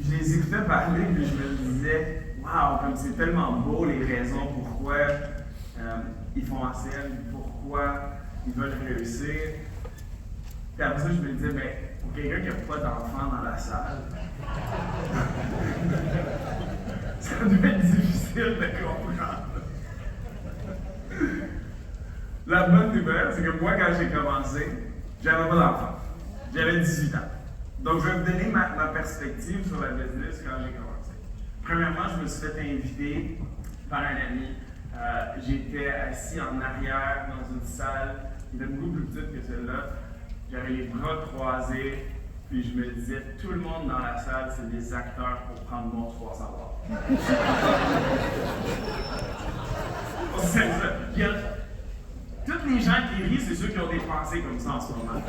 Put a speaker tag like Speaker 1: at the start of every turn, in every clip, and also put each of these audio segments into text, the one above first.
Speaker 1: je les écoutais parler, puis je me disais, waouh, comme c'est tellement beau les raisons pourquoi ils font en scène, pourquoi ils veulent réussir. Puis après ça, je me disais, ben, pour quelqu'un qui n'a pas d'enfant dans la salle, ça doit être difficile de comprendre. La bonne nouvelle, c'est que moi, quand j'ai commencé, j'avais pas d'enfant. J'avais 18 ans. Donc, je vais vous donner ma perspective sur la business quand j'ai commencé. Premièrement, je me suis fait inviter par un ami. J'étais assis en arrière dans une salle qui était beaucoup plus petite que celle-là. J'avais les bras croisés, puis je me disais, tout le monde dans la salle, c'est des acteurs pour prendre mon 3 savoirs. C'est ça. Tous les gens qui rient, c'est ceux qui ont des pensées comme ça en ce moment.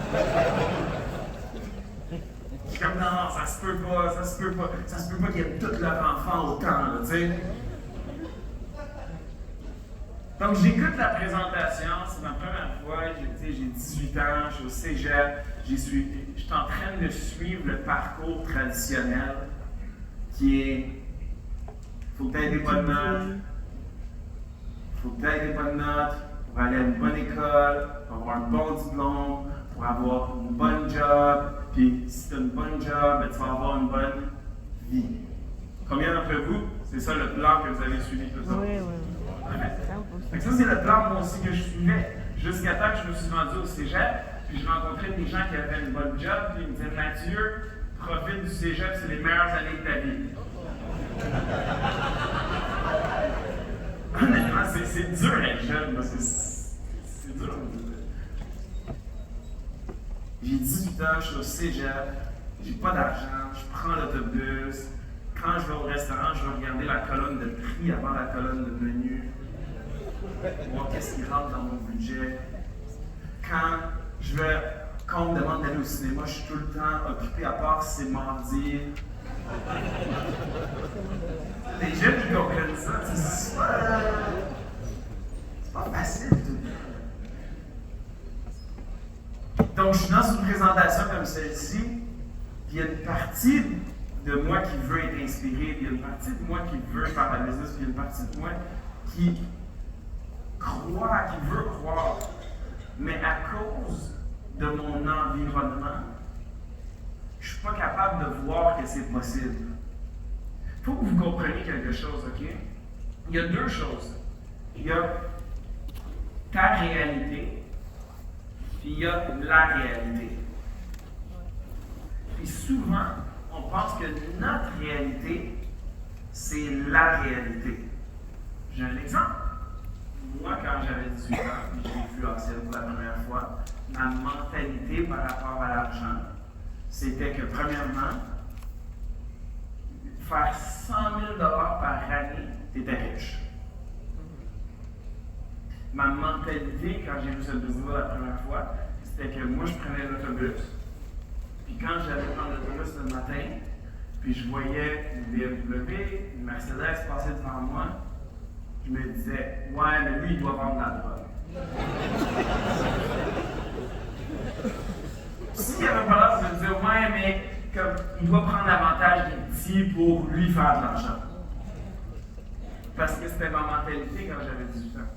Speaker 1: Je suis comme, non, ça se peut pas, ça se peut pas qu'ils aiment tous leurs enfants autant, là, tu sais. Donc, j'écoute la présentation, c'est ma première fois, j'ai 18 ans, je suis au cégep, je suis en train de suivre le parcours traditionnel qui est, faut que tu aies des bonnes notes, pour aller à une bonne école, pour avoir un bon diplôme, pour avoir une bonne job, puis si tu as une bonne job, ben, tu vas avoir une bonne vie. Combien d'entre vous, c'est ça le plan que vous avez suivi tout ça?
Speaker 2: Oui.
Speaker 1: Donc ça, c'est le plan moi aussi que je suivais, jusqu'à temps que je me suis rendu au cégep, puis je rencontrais des gens qui avaient une bonne job, puis ils me disaient, Mathieu, profite du cégep, c'est les meilleures années de ta vie. Honnêtement, c'est dur d'être jeune, parce que c'est dur. J'ai 18 ans, je suis au cégep, j'ai pas d'argent, je prends l'autobus. Quand je vais au restaurant, je vais regarder la colonne de prix avant la colonne de menu, voir qu'est-ce qui rentre dans mon budget. Quand on me demande d'aller au cinéma, je suis tout le temps occupé, à part si c'est mardi. Les jeunes qui comprennent ça, c'est pas facile tout le temps. Donc, je suis dans une présentation comme celle-ci, puis il y a une partie de moi qui veut être inspiré, puis il y a une partie de moi qui veut faire la business, puis il y a une partie de moi qui croit, qui veut croire. Mais à cause de mon environnement, je ne suis pas capable de voir que c'est possible. Il faut que vous compreniez quelque chose, OK? Il y a deux choses. Il y a ta réalité, puis il y a la réalité. Puis souvent, on pense que notre réalité, c'est la réalité. J'ai un exemple. Moi, quand j'avais 18 ans, puis j'ai vu en scène pour la première fois, ma mentalité par rapport à l'argent, c'était que, premièrement, faire 100 000 $ par année, t'étais riche. Ma mentalité, quand j'ai vu cette vidéo la première fois, c'était que moi, je prenais l'autobus, puis quand j'allais prendre l'autobus le matin, puis je voyais une BMW, une Mercedes passer devant moi, je me disais, ouais, mais lui, il doit vendre la drogue. S'il n'y avait pas l'air, je me disais, ouais, mais comme, il doit prendre l'avantage des petits pour lui faire de l'argent. Parce que c'était ma mentalité quand j'avais 18 ans.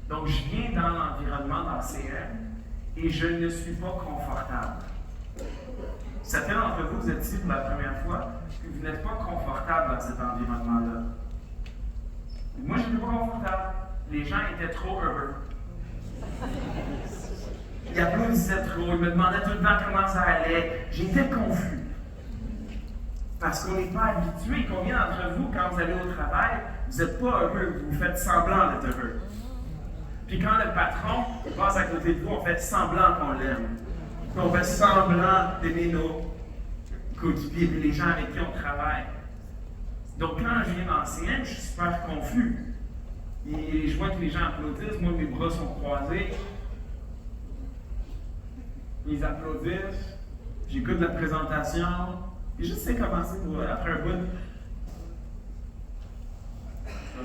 Speaker 1: Donc, je viens dans l'environnement, dans le CM, et je ne suis pas confortable. Certains d'entre vous, vous êtes ici pour la première fois, et vous n'êtes pas confortable dans cet environnement-là. Moi, je n'étais pas confortable. Les gens étaient trop heureux. Ils applaudissaient trop, ils me demandaient tout le temps comment ça allait. J'étais confus. Parce qu'on n'est pas habitué. Combien d'entre vous, quand vous allez au travail, vous n'êtes pas heureux, vous faites semblant d'être heureux. Puis quand le patron passe à côté de vous, on fait semblant qu'on l'aime. Puis on fait semblant d'aimer nos coéquipiers, puis les gens avec qui on travaille. Donc quand je viens dans CN, je suis super confus. Et je vois que les gens applaudissent, moi mes bras sont croisés. Ils applaudissent, j'écoute la présentation, et je sais commencer après un bout.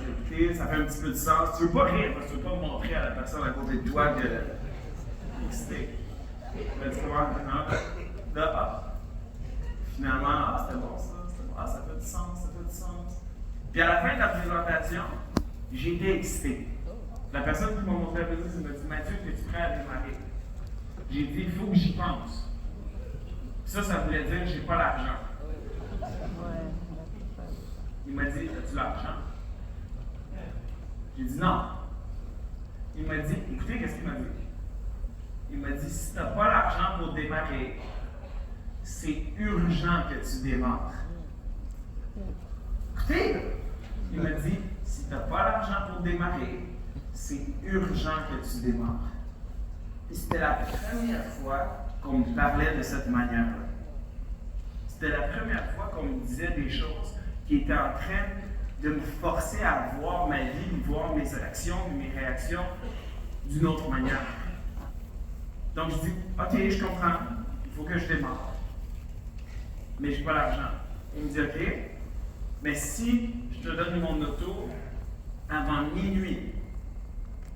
Speaker 1: Écoutez, ça fait un petit peu de sens. Tu veux pas rire parce que tu veux pas montrer à la personne à côté de toi que excité. Mais tu vois, là, finalement, c'était bon ça, c'était bon, ah, ça fait du sens, ça fait du sens. Puis à la fin de la présentation, j'ai été excité. La personne qui m'a montré la business, elle m'a dit Mathieu, es-tu prêt à démarrer? J'ai dit il faut que j'y pense. Ça voulait dire j'ai pas l'argent. Il m'a dit as-tu l'argent? J'ai dit non. Il m'a dit écoutez, qu'est-ce qu'il m'a dit? Il m'a dit si tu n'as pas l'argent pour démarrer, c'est urgent que tu démarres. Écoutez, il m'a dit si tu n'as pas l'argent pour démarrer, c'est urgent que tu démarres. Et c'était la première fois qu'on me parlait de cette manière-là. C'était la première fois qu'on me disait des choses qui étaient en train de me forcer à voir ma vie, voir mes actions, mes réactions d'une autre manière. Donc je dis, ok, je comprends, il faut que je démarre. Mais je n'ai pas l'argent. Il me dit, ok, mais si je te donne mon auto avant minuit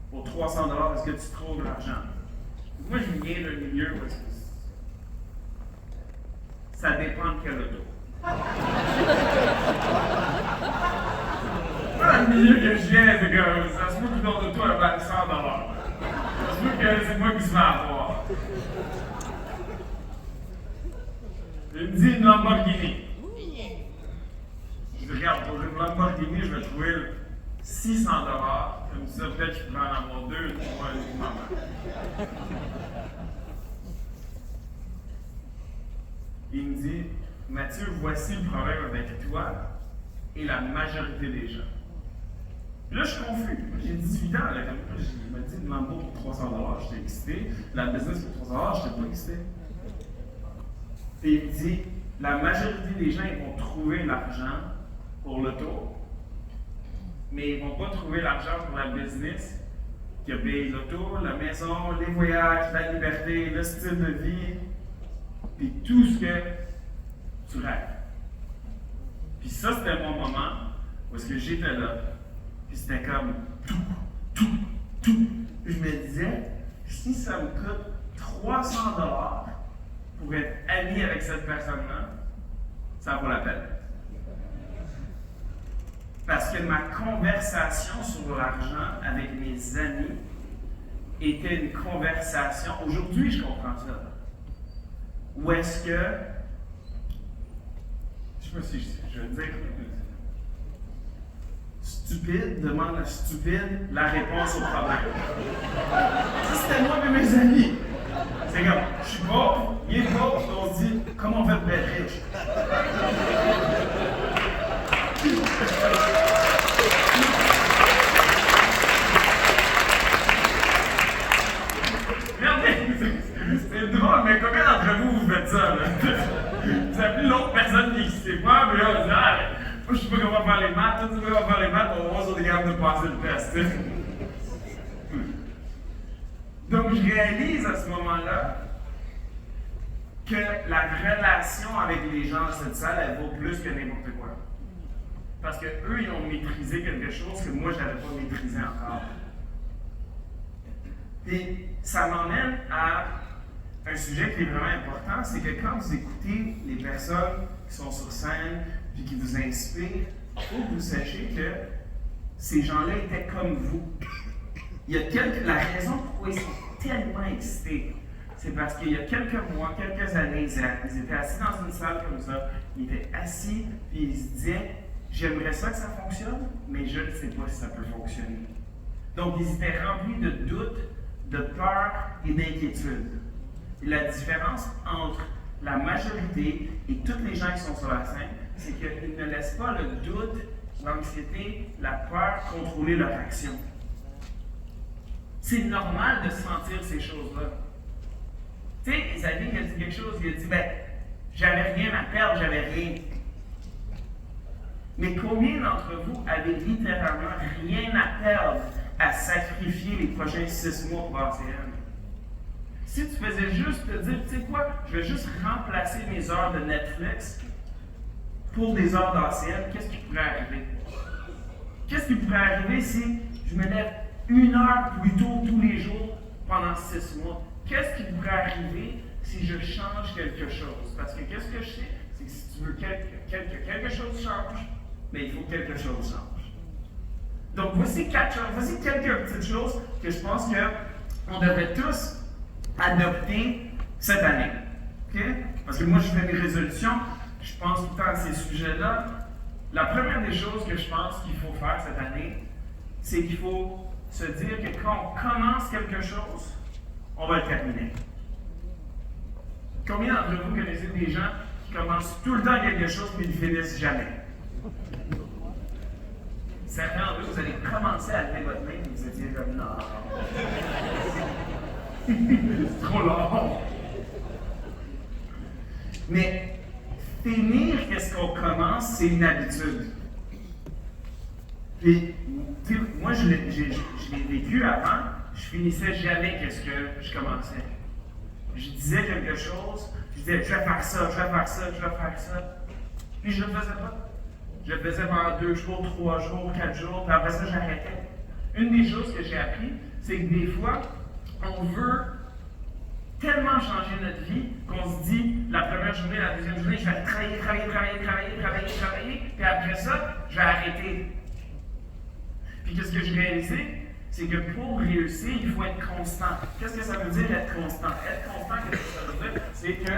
Speaker 1: pour 300 $, est-ce que tu trouves l'argent? Moi, je viens d'un milieu parce que ça dépend de quel auto. Dans le milieu que je viens, c'est que ça se peut que ton auto elle vaut 100 $. Ça se peut que c'est moi qui se vais avoir. Il me dit une Lamborghini. Je dis, regarde, pour une Lamborghini, je vais trouver 600 $. Comme ça, peut-être que je peux en avoir 2, 3, et maman. Il me dit, Mathieu, voici le problème avec toi et la majorité des gens. Là, je suis confus. J'ai 18 ans. Là, il m'a dit une Lambo pour 300 $, j'étais excité. La business pour 300 $, je n'étais pas excité. Et il me dit, la majorité des gens, ils vont trouver l'argent pour l'auto, mais ils ne vont pas trouver l'argent pour la business qui a payé l'auto, la maison, les voyages, la liberté, le style de vie, puis tout ce que tu rêves. Puis ça, c'était mon moment où est-ce que j'étais là, puis c'était comme tout. Puis je me disais, si ça me coûte 300 $ pour être ami avec cette personne-là, ça vaut la peine. Parce que ma conversation sur l'argent avec mes amis était une conversation, aujourd'hui je comprends ça, où est-ce que, je sais pas si je vais dire, stupide demande à stupide la réponse au problème. Ça c'était moi et mes amis. C'est comme, je suis pauvre, il est pauvre, on se dit, comment on fait pour être riche? C'est drôle, mais combien d'entre vous faites ça, là? Vous appelez l'autre personne qui n'existait pas, puis là, on dit, ah, moi, je sais pas comment faire les maths, toi, tu sais pas comment faire les maths, on va voir si on est capable de passer le test, Donc, je réalise à ce moment-là que la relation avec les gens dans cette salle, elle vaut plus que n'importe quoi. Parce qu'eux, ils ont maîtrisé quelque chose que moi, je n'avais pas maîtrisé encore. Et ça m'emmène à un sujet qui est vraiment important, c'est que quand vous écoutez les personnes qui sont sur scène et qui vous inspirent, il faut que vous sachiez que ces gens-là étaient comme vous. La raison pourquoi ils sont tellement excités, c'est parce qu'il y a quelques mois, quelques années, ils étaient assis dans une salle comme ça, ils étaient assis et ils se disaient « J'aimerais ça que ça fonctionne, mais je ne sais pas si ça peut fonctionner. » Donc, ils étaient remplis de doutes, de peur et d'inquiétude. La différence entre la majorité et tous les gens qui sont sur la scène, c'est qu'ils ne laissent pas le doute, l'anxiété, la peur contrôler leur action. C'est normal de sentir ces choses-là. Tu sais, Isaïe, il a dit quelque chose, il a dit, j'avais rien à perdre, j'avais rien. Mais combien d'entre vous avez littéralement rien à perdre à sacrifier les prochains 6 mois pour ACN? Si tu faisais juste te dire, tu sais quoi, je vais juste remplacer mes heures de Netflix pour des heures d'ACN, qu'est-ce qui pourrait arriver? Qu'est-ce qui pourrait arriver si je me lève 1 heure plus tôt tous les jours pendant 6 mois? Qu'est-ce qui pourrait arriver si je change quelque chose? Parce que qu'est-ce que je sais? C'est que si tu Tu veux que quelque chose change, mais il faut que quelque chose change. Donc, voici quelques petites choses que je pense qu'on devrait tous adopter cette année. Okay? Parce que moi, je fais mes résolutions, je pense tout le temps à ces sujets-là. La première des choses que je pense qu'il faut faire cette année, c'est qu'il faut se dire que quand on commence quelque chose, on va le terminer. Combien d'entre vous connaissez des gens qui commencent tout le temps quelque chose et ne finissent jamais? Certains d'entre vous, vous allez commencer à lever votre main et vous allez dire comme non. C'est trop long. Mais finir qu'est-ce qu'on commence, c'est une habitude. Puis, moi, je l'ai vécu avant, je finissais jamais qu'est-ce que je commençais. Je disais quelque chose, je disais, je vais faire ça, je vais faire ça, je vais faire ça. Puis je ne le faisais pas. Je le faisais pendant 2 jours, 3 jours, 4 jours, puis après ça, j'arrêtais. Une des choses que j'ai appris, c'est que des fois, on veut tellement changer notre vie qu'on se dit, la première journée, la deuxième journée, je vais travailler, puis après ça, je vais arrêter. Puis qu'est-ce que j'ai réalisé? C'est que pour réussir, il faut être constant. Qu'est-ce que ça veut dire être constant? Être constant, qu'est-ce que ça veut dire? C'est que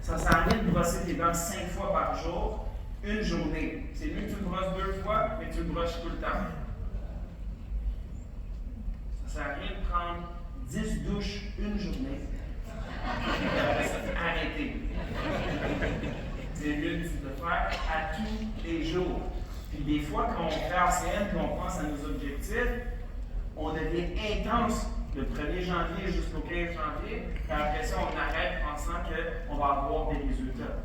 Speaker 1: ça ne sert à rien de brosser tes dents 5 fois par jour, une journée. C'est mieux que tu le brosses 2 fois, mais que tu le brosses tout le temps. Ça ne sert à rien de prendre 10 douches une journée. Arrêtez. C'est mieux de le faire à tous les jours. Puis des fois, quand on fait ACN et on pense à nos objectifs, on devient intense le 1er janvier jusqu'au 15 janvier, puis après ça, on arrête pensant qu'on va avoir des résultats.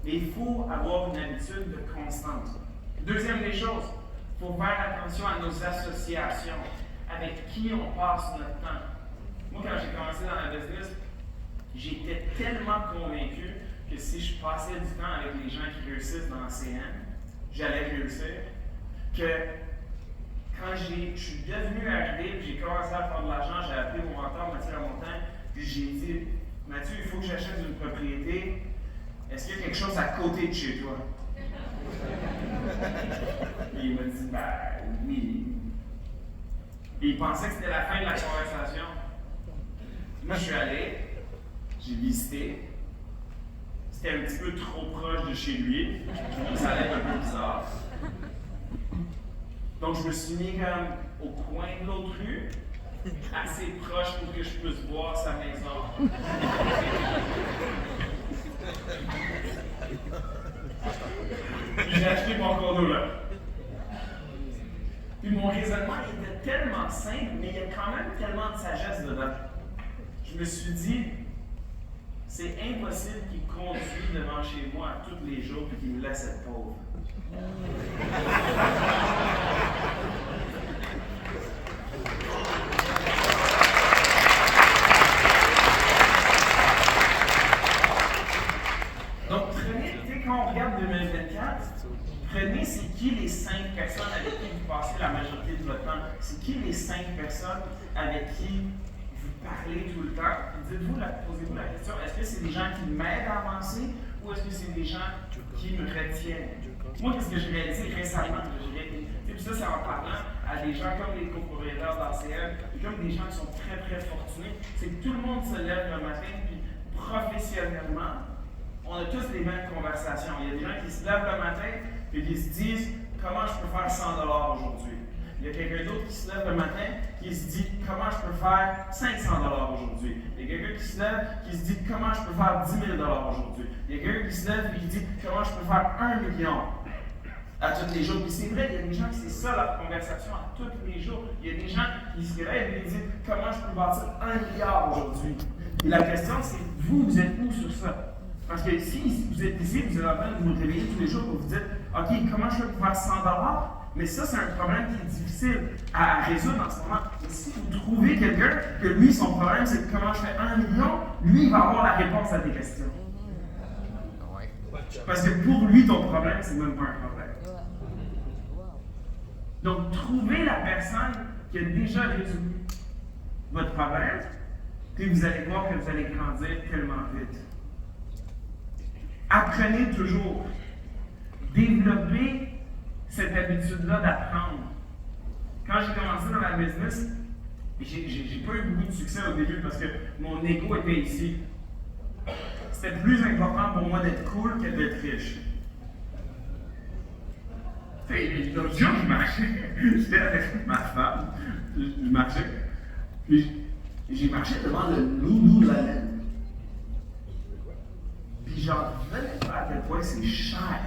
Speaker 1: Mais il faut avoir une habitude de constance. Deuxième des choses, il faut faire attention à nos associations, avec qui on passe notre temps. Moi, quand j'ai commencé dans la business, j'étais tellement convaincu que si je passais du temps avec les gens qui réussissent dans CN, j'allais réussir, que quand je suis devenu arrivé, j'ai commencé à faire de l'argent, j'ai appelé mon mentor, Mathieu Lamontagne, puis j'ai dit, Mathieu, il faut que j'achète une propriété. Est-ce qu'il y a quelque chose à côté de chez toi? Puis il m'a dit, ben oui. Puis il pensait que c'était la fin de la conversation. Moi, je suis allé, j'ai visité. C'était un petit peu trop proche de chez lui. Ça allait être un peu bizarre. Donc, je me suis mis comme au coin de l'autre rue, assez proche pour que je puisse voir sa maison. J'ai acheté mon condo là. Puis mon raisonnement était tellement simple, mais il y a quand même tellement de sagesse dedans. Je me suis dit, c'est impossible qu'il conduise devant chez moi tous les jours et qu'il me laisse être pauvre. Donc, prenez, quand on regarde 2024, prenez c'est qui les 5 personnes avec qui vous passez la majorité de votre temps. C'est qui les 5 personnes avec qui vous parlez tout le temps. Posez-vous la question, est-ce que c'est des gens qui m'aident à avancer ou est-ce que c'est des gens qui me retiennent? Moi, qu'est-ce que j'ai réalisé récemment? Puis ça, c'est en parlant à des gens comme les copropriétaires d'ACN, comme des gens qui sont très, très fortunés. C'est que tout le monde se lève le matin, puis professionnellement, on a tous les mêmes conversations. Il y a des gens qui se lèvent le matin, puis qui se disent comment je peux faire 100$ aujourd'hui. Il y a quelqu'un d'autre qui se lève le matin, qui se dit comment je peux faire 500$ aujourd'hui. Il y a quelqu'un qui se lève, qui se dit comment je peux faire 10 000$ aujourd'hui. Il y a quelqu'un qui se lève et qui dit comment je peux faire 1 million à tous les jours. Puis c'est vrai, il y a des gens qui c'est ça leur conversation à tous les jours. Il y a des gens qui se réveillent et qui disent comment je peux bâtir 1 milliard aujourd'hui. Et la question c'est, vous êtes où sur ça? Parce que si vous êtes ici, vous êtes en train de vous réveiller tous les jours et vous dites OK, comment je peux faire 100$? Mais ça, c'est un problème qui est difficile à résoudre en ce moment. Mais si vous trouvez quelqu'un que lui, son problème, c'est comment je fais 1 million, lui, il va avoir la réponse à tes questions. Parce que pour lui, ton problème, c'est même pas un problème. Donc, trouvez la personne qui a déjà résolu votre problème, puis vous allez voir que vous allez grandir tellement vite. apprenez toujours. Développez cette habitude-là d'apprendre. Quand j'ai commencé dans la business, j'ai pas eu beaucoup de succès au début parce que mon ego était ici. C'était plus important pour moi d'être cool que d'être riche. L'autre jour, je marchais, j'étais avec ma femme, je marchais, puis j'ai marché devant le Lululemon. Puis j'en revenais pas à quel point c'est cher.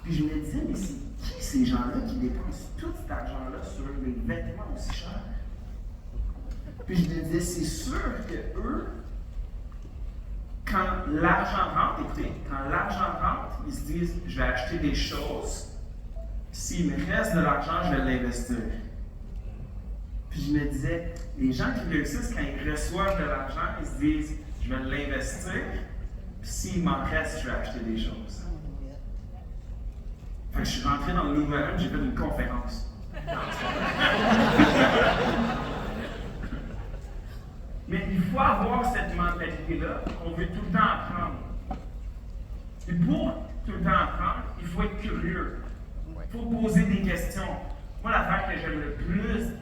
Speaker 1: Puis je me disais, mais c'est qui ces gens-là qui dépensent tout cet argent-là sur des vêtements aussi chers? Puis je me disais, c'est sûr que eux, quand l'argent rentre, écoutez, quand l'argent rentre, ils se disent, je vais acheter des choses, s'il me reste de l'argent, je vais l'investir. Puis je me disais, les gens qui réussissent, quand ils reçoivent de l'argent, ils se disent, je vais l'investir, puis s'il m'en reste, je vais acheter des choses. Fait que je suis rentré dans le Lululemon, j'ai fait une conférence. Mais il faut avoir cette mentalité-là, on veut tout le temps apprendre. Et pour tout le temps apprendre, il faut être curieux. Il faut poser des questions. Moi, l'affaire que j'aime le plus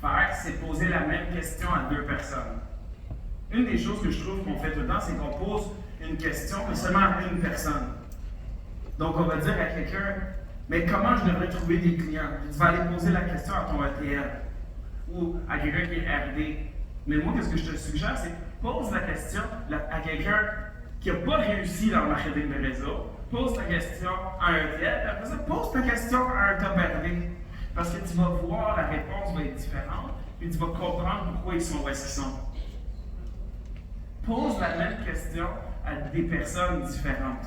Speaker 1: faire, c'est poser la même question à deux personnes. Une des choses que je trouve qu'on fait tout le temps, c'est qu'on pose une question, mais seulement à une personne. Donc, on va dire à quelqu'un, mais comment je devrais trouver des clients? Tu vas aller poser la question à ton ETL ou à quelqu'un qui est RD. Mais moi, qu'est-ce que je te suggère, c'est pose la question à quelqu'un qui n'a pas réussi dans le marketing de réseau, pose ta question à un ETL, après ça, pose ta question à un top RD. Parce que tu vas voir, la réponse va être différente, puis tu vas comprendre pourquoi ils sont où est-ce qu'ils sont. Pose la même question à des personnes différentes.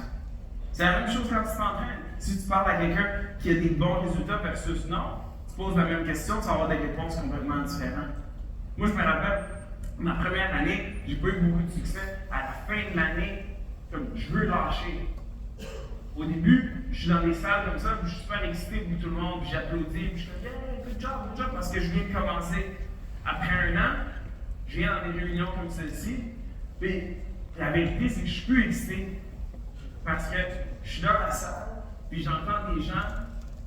Speaker 1: C'est la même chose quand tu t'entraînes. Si tu parles à quelqu'un qui a des bons résultats versus non, tu poses la même question, tu vas avoir des réponses complètement différentes. Moi, je me rappelle, ma première année, j'ai pas eu beaucoup de succès. À la fin de l'année, comme je veux lâcher. Au début, je suis dans des salles comme ça, puis je suis super excité pour tout le monde, puis j'applaudis, puis je fais yeah, good job, parce que je viens de commencer. Après un an, je viens dans des réunions comme celle-ci, puis la vérité, c'est que je suis plus excité. Parce que je suis dans la salle, puis j'entends des gens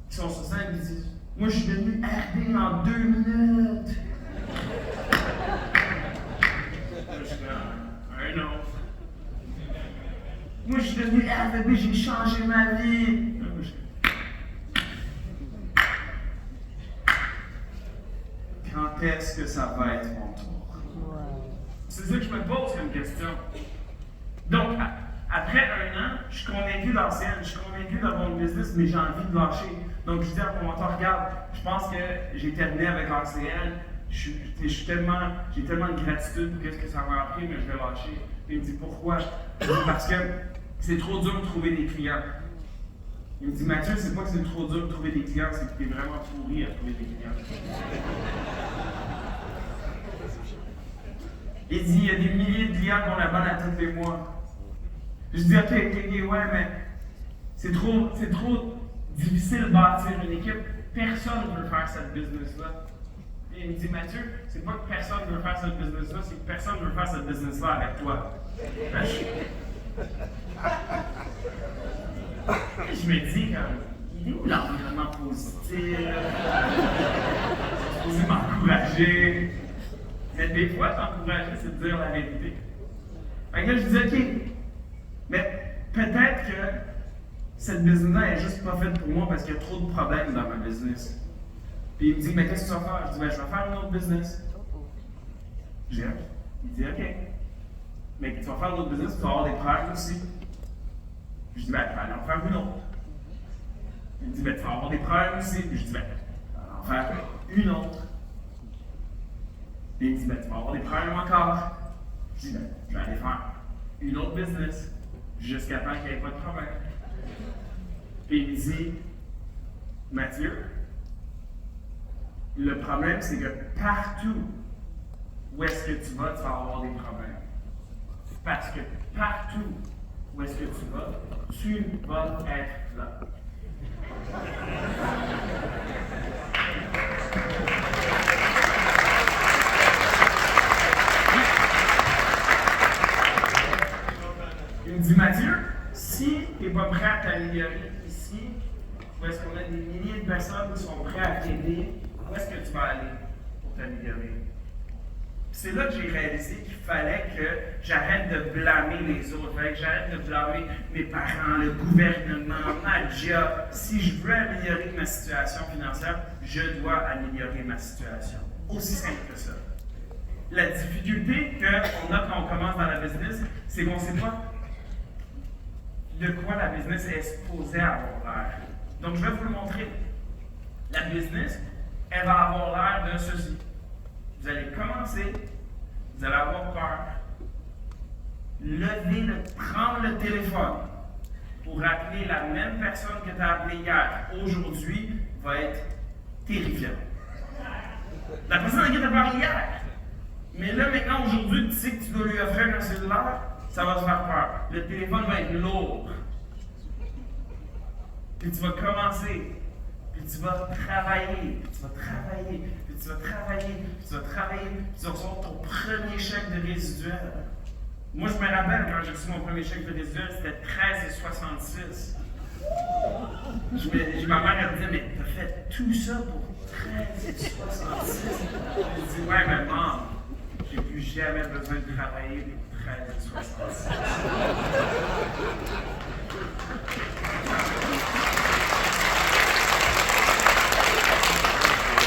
Speaker 1: qui sont sur scène qui disent moi, je suis devenu RD en 2 minutes. Je suis un autre. Moi, je suis devenu RD, j'ai changé ma vie. Quand est-ce que ça va être mon tour? C'est ça que je me pose comme question. Donc, après un an, je suis convaincu d'en scène, je suis convaincu d'avoir une business, mais j'ai envie de lâcher. Donc, je dis à mon mentor, regarde, je pense que j'ai terminé avec RCL, j'ai tellement de gratitude pour ce que ça m'a appris, mais je vais lâcher. Et il me dit, pourquoi? Je dis, parce que c'est trop dur de trouver des clients. Il me dit, Mathieu, c'est pas que c'est trop dur de trouver des clients, c'est que tu es vraiment pourri à trouver des clients. Il dit, il y a des milliers de clients qu'on abonne à tous les mois. Je dis, ok, ouais, mais c'est trop difficile de bâtir une équipe. Personne ne veut faire cette business-là. Et il me dit, Mathieu, c'est pas que personne ne veut faire cette business-là, c'est que personne ne veut faire cette business-là avec toi. Je me dis, il est où l'environnement positif? C'est supposé m'encourager. Mais des fois, t'encourager, c'est de dire la vérité. Fait que là, je dis, ok, mais peut-être que cette business-là est juste pas faite pour moi parce qu'il y a trop de problèmes dans ma business. Puis il me dit, mais qu'est-ce que tu vas faire? Je dis, ben, je vais faire une autre business. Je dis, ok. Il dit, ok. Mais tu vas faire une autre business, tu vas avoir des problèmes aussi. Je dis, ben, tu vas aller en faire une autre. Il me dit, ben, tu vas avoir des problèmes aussi. Puis je dis, ben, tu vas en faire une autre. Puis il me dit, ben, tu vas avoir des problèmes encore. Je dis, ben, je vais aller faire une autre business jusqu'à temps qu'il n'y ait pas de problème. Puis il me dit, Mathieu, le problème, c'est que partout où est-ce que tu vas avoir des problèmes. Parce que partout où est-ce que tu vas être là. Il dit Mathieu, si tu n'es pas prêt à t'améliorer ici, où est-ce qu'on a des milliers de personnes qui sont prêtes à t'aider, où est-ce que tu vas aller pour t'améliorer? C'est là que j'ai réalisé qu'il fallait que j'arrête de blâmer les autres, il fallait que j'arrête de blâmer mes parents, le gouvernement, ma job. Si je veux améliorer ma situation financière, je dois améliorer ma situation. Aussi simple que ça. La difficulté qu'on a quand on commence dans la business, c'est qu'on ne sait pas de quoi la business est supposée avoir l'air. Donc, je vais vous le montrer. La business, elle va avoir l'air de ceci. Vous allez commencer, vous allez avoir peur. Prendre le téléphone pour appeler la même personne que tu as appelée hier, aujourd'hui, va être terrifiant. La personne à qui tu as parlé hier. Mais là, maintenant, aujourd'hui, tu sais que tu dois lui offrir un cellulaire, ça va te faire peur. Le téléphone va être lourd. Puis tu vas commencer. Puis tu vas travailler. Puis tu vas travailler. Puis tu vas travailler. Puis tu vas travailler. Puis tu vas recevoir ton premier chèque de résiduel. Moi, je me rappelle quand j'ai reçu mon premier chèque de résiduel, c'était 13,66. Ma mère, elle me disait, mais t'as fait tout ça pour 13,66? Je dis, ouais, mais maman, j'ai plus jamais besoin de travailler pour 13,66.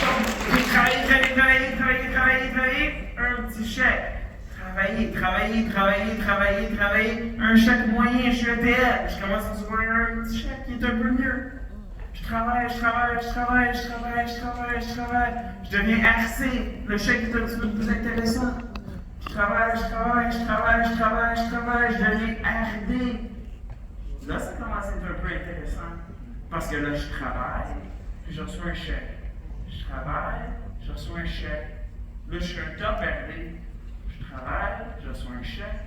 Speaker 1: Donc, j'ai travaillé, un petit chèque. Travailler, un chèque moyen, je suis ETL. Je commence à recevoir un petit chèque qui est un peu mieux. Je travaille. Je deviens RC, le chèque est un petit peu plus intéressant. Je travaille, je deviens RD. Là, ça commence à être un peu intéressant. Parce que là, je travaille, puis je reçois un chèque. Je travaille, je reçois un chèque. Là, je suis un top RD. Je travaille, je reçois un chèque.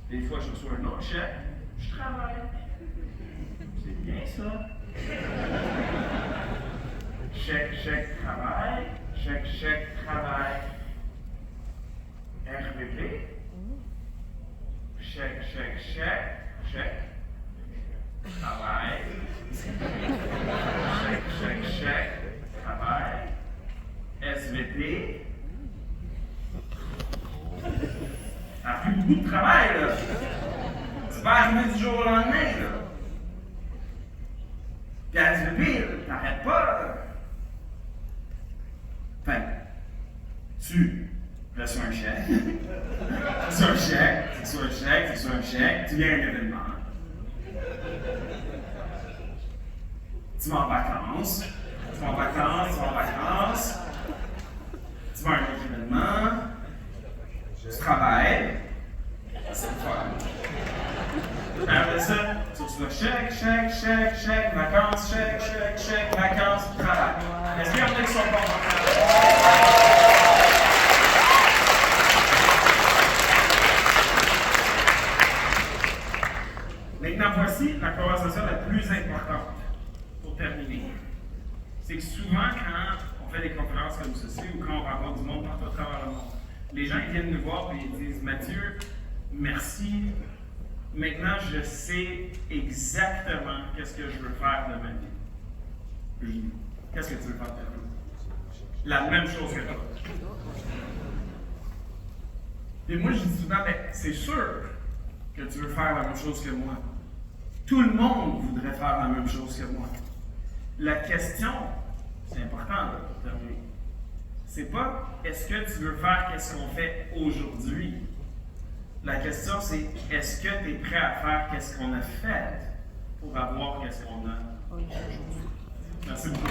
Speaker 1: Des fois, je reçois un autre chèque. Je travaille. C'est bien ça. Chèque, travail. Chèque, travail. RVP. Chèque. Travail. Chèque, travail. SVP. T'as plus beaucoup de travail, là. C'est pas arrivé du jour au lendemain, là. Puis à SVP, là, t'arrêtes pas, là. Enfin, tu reçois un chèque. Tu reçois un chèque, tu viens à un événement. Tu vas en vacances. Tu vas à un autre événement. Tu travailles. C'est le fun. Après ça, tu reçois chèque, vacances, chèque, vacances, travail. Est-ce qu'il y en a qui sont pas en Maintenant, voici la conversation la plus importante pour terminer. C'est que souvent, quand on fait des conférences comme ceci ou quand on rencontre du monde partout à travers le monde, les gens ils viennent nous voir et ils disent « Mathieu, merci. Maintenant, je sais exactement qu'est-ce que je veux faire de ma vie. » Je dis « Qu'est-ce que tu veux faire de ta vie? » La même chose que toi. Et moi, je dis souvent « C'est sûr que tu veux faire la même chose que moi. Tout le monde voudrait faire la même chose que moi. La question, c'est important là, pour terminer, c'est pas est-ce que tu veux faire qu'est-ce qu'on fait aujourd'hui. La question, c'est est-ce que tu es prêt à faire qu'est-ce qu'on a fait pour avoir qu'est-ce qu'on a aujourd'hui. Merci beaucoup.